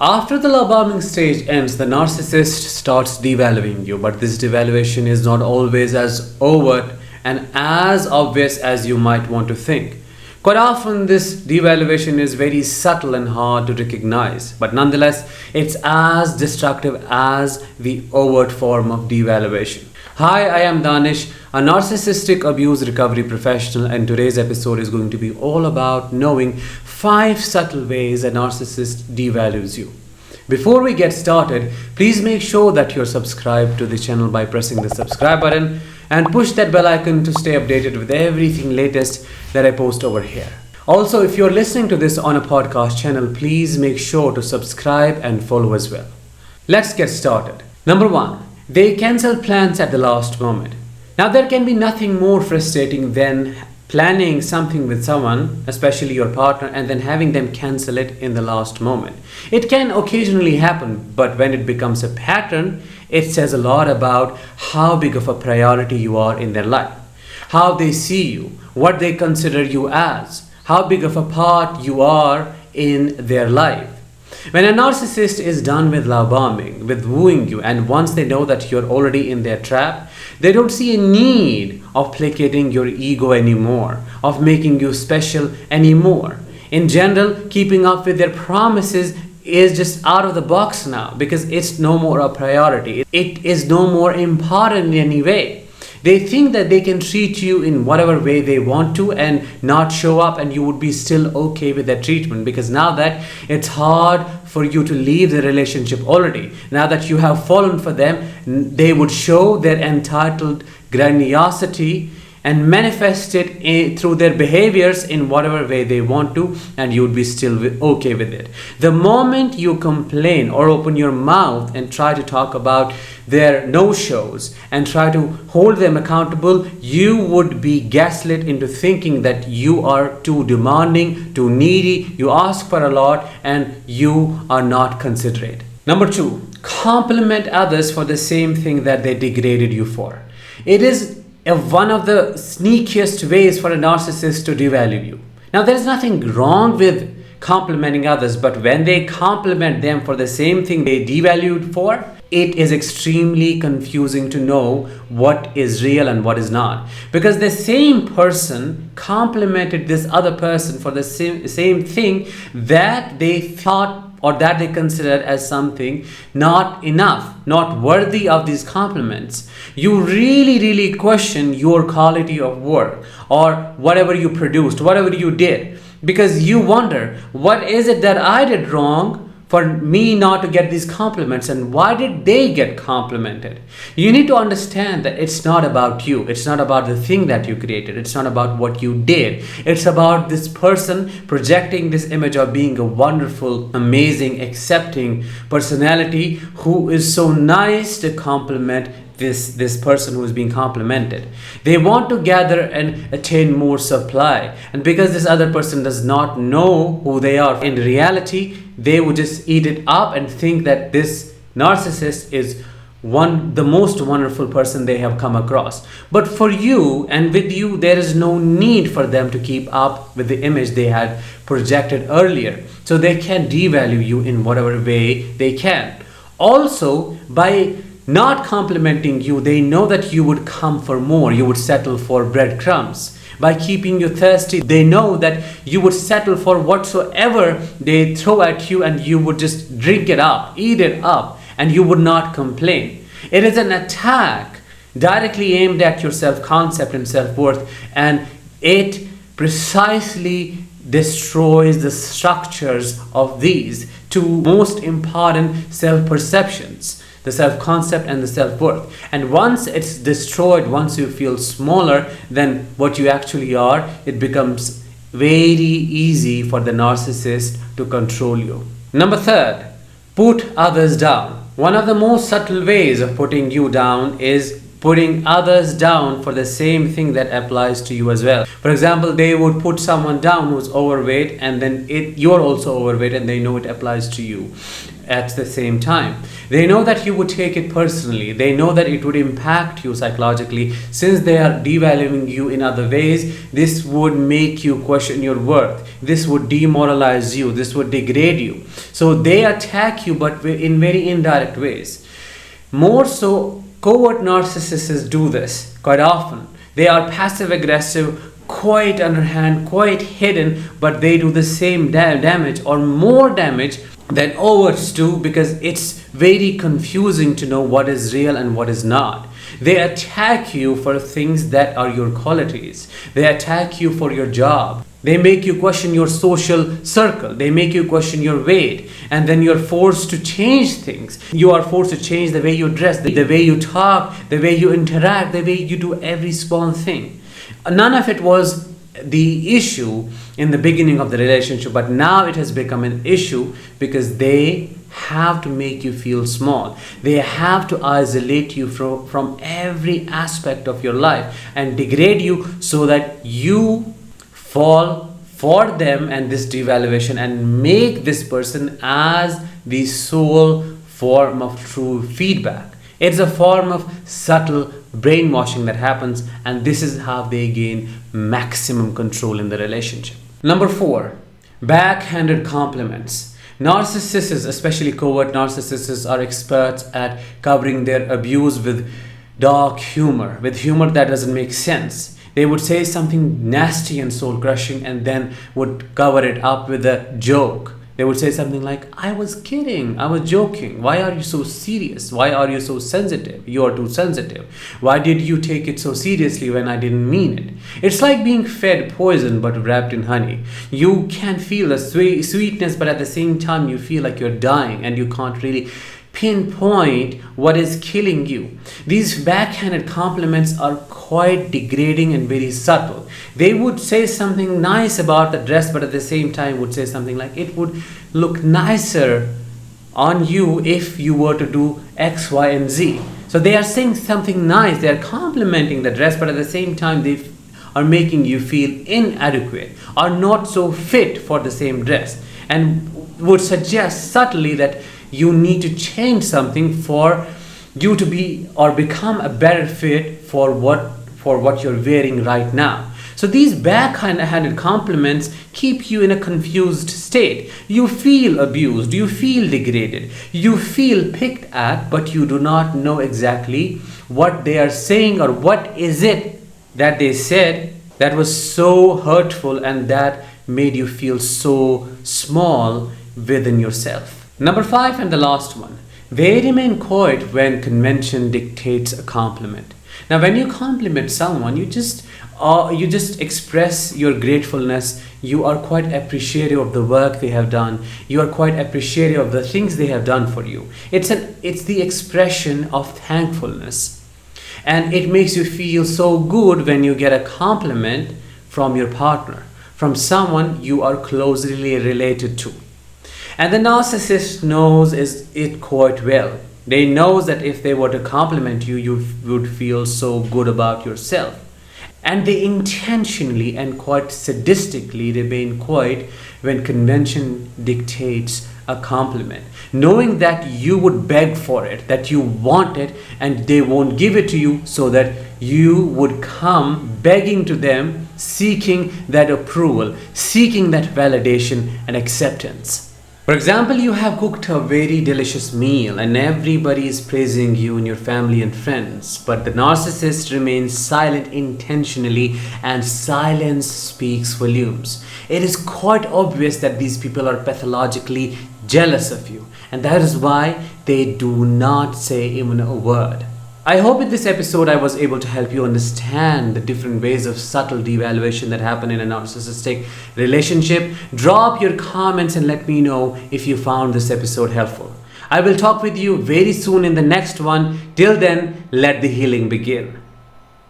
After the love bombing stage ends, the narcissist starts devaluing you, but this devaluation is not always as overt and as obvious as you might want to think. Quite often, this devaluation is very subtle and hard to recognize, but nonetheless, it's as destructive as the overt form of devaluation. Hi, I am Danish, a narcissistic abuse recovery professional, and today's episode is going to be all about knowing 5 subtle ways a narcissist devalues you. Before we get started, please make sure that you're subscribed to the channel by pressing the subscribe button and push that bell icon to stay updated with everything latest that I post over here. Also, if you're listening to this on a podcast channel, please make sure to subscribe and follow as well. Let's get started. Number 1. They cancel plans at the last moment. Now, there can be nothing more frustrating than planning something with someone, especially your partner, and then having them cancel it in the last moment. It can occasionally happen, but when it becomes a pattern, it says a lot about how big of a priority you are in their life, how they see you, what they consider you as, how big of a part you are in their life. When a narcissist is done with love bombing, with wooing you, and once they know that you're already in their trap, they don't see a need of placating your ego anymore, of making you special anymore. In general, keeping up with their promises is just out of the box now because it's no more a priority. It is no more important in any way. They think that they can treat you in whatever way they want to and not show up, and you would be still okay with that treatment, because now that it's hard for you to leave the relationship already, now that you have fallen for them, they would show their entitled grandiosity and manifest it through their behaviors in whatever way they want to, and you would be still okay with it. The moment you complain or open your mouth and try to talk about their no-shows and try to hold them accountable, you would be gaslit into thinking that you are too demanding, too needy, you ask for a lot, and you are not considerate. Number 2, compliment others for the same thing that they degraded you for. It is one of the sneakiest ways for a narcissist to devalue you. Now, there's nothing wrong with complimenting others, but when they compliment them for the same thing they devalued for, it is extremely confusing to know what is real and what is not. Because the same person complimented this other person for the same thing that they thought or that they considered as something not enough, not worthy of these compliments. You really question your quality of work or whatever you produced, whatever you did, because you wonder, what is it that I did wrong for me not to get these compliments, and why did they get complimented? You need to understand that it's not about you. It's not about the thing that you created. It's not about what you did. It's about this person projecting this image of being a wonderful, amazing, accepting personality who is so nice to compliment this person who is being complimented. They want to gather and attain more supply, and because this other person does not know who they are in reality, they would just eat it up and think that this narcissist is the most wonderful person they have come across. But for you and with you, there is no need for them to keep up with the image they had projected earlier, so they can devalue you in whatever way they can. Also, by not complimenting you, they know that you would come for more. You would settle for breadcrumbs. By keeping you thirsty, they know that you would settle for whatsoever they throw at you, and you would just drink it up, eat it up, and you would not complain. It is an attack directly aimed at your self-concept and self-worth, and it precisely destroys the structures of these two most important self-perceptions, the self-concept and the self-worth. And once it's destroyed, once you feel smaller than what you actually are, it becomes very easy for the narcissist to control you. Number 3, put others down. One of the most subtle ways of putting you down is putting others down for the same thing that applies to you as well. For example, they would put someone down who's overweight, and then you're also overweight, and they know it applies to you at the same time. They know that you would take it personally. They know that it would impact you psychologically. Since they are devaluing you in other ways, this would make you question your worth. This would demoralize you. This would degrade you. So they attack you, but in very indirect ways. More so, covert narcissists do this quite often. They are passive aggressive, quite underhand, quite hidden, but they do the same damage or more damage than overts do, because it's very confusing to know what is real and what is not. They attack you for things that are your qualities. They attack you for your job. They make you question your social circle. They make you question your weight. And then you're forced to change things. You are forced to change the way you dress, the way you talk, the way you interact, the way you do every small thing. None of it was the issue in the beginning of the relationship, but now it has become an issue because they have to make you feel small. They have to isolate you from every aspect of your life and degrade you so that you fall for them and this devaluation, and make this person as the sole form of true feedback. It's a form of subtle brainwashing that happens, and this is how they gain maximum control in the relationship. Number 4, backhanded compliments. Narcissists, especially covert narcissists, are experts at covering their abuse with dark humor, with humor that doesn't make sense. They would say something nasty and soul-crushing and then would cover it up with a joke. They would say something like, I was kidding, I was joking. Why are you so serious? Why are you so sensitive? You are too sensitive. Why did you take it so seriously when I didn't mean it? It's like being fed poison but wrapped in honey. You can feel the sweetness, but at the same time you feel like you're dying and you can't really pinpoint what is killing you. These backhanded compliments are quite degrading and very subtle. They would say something nice about the dress, but at the same time would say something like, it would look nicer on you if you were to do X, Y, and Z. So they are saying something nice, they are complimenting the dress, but at the same time they are making you feel inadequate or not so fit for the same dress, and would suggest subtly that you need to change something for you to be or become a better fit for what you're wearing right now. So these backhanded compliments keep you in a confused state. You feel abused, you feel degraded, you feel picked at, but you do not know exactly what they are saying or what is it that they said that was so hurtful and that made you feel so small within yourself. Number 5 and the last one. They remain quiet when convention dictates a compliment. Now, when you compliment someone, you just express your gratefulness. You are quite appreciative of the work they have done. You are quite appreciative of the things they have done for you. It's the expression of thankfulness. And it makes you feel so good when you get a compliment from your partner, from someone you are closely related to. And the narcissist knows it quite well. They know that if they were to compliment you, you would feel so good about yourself. And they intentionally and quite sadistically remain quiet when convention dictates a compliment, knowing that you would beg for it, that you want it, and they won't give it to you, so that you would come begging to them, seeking that approval, seeking that validation and acceptance. For example, you have cooked a very delicious meal and everybody is praising you and your family and friends, but the narcissist remains silent intentionally, and silence speaks volumes. It is quite obvious that these people are pathologically jealous of you, and that is why they do not say even a word. I hope in this episode I was able to help you understand the different ways of subtle devaluation that happen in a narcissistic relationship. Drop your comments and let me know if you found this episode helpful. I will talk with you very soon in the next one. Till then, let the healing begin.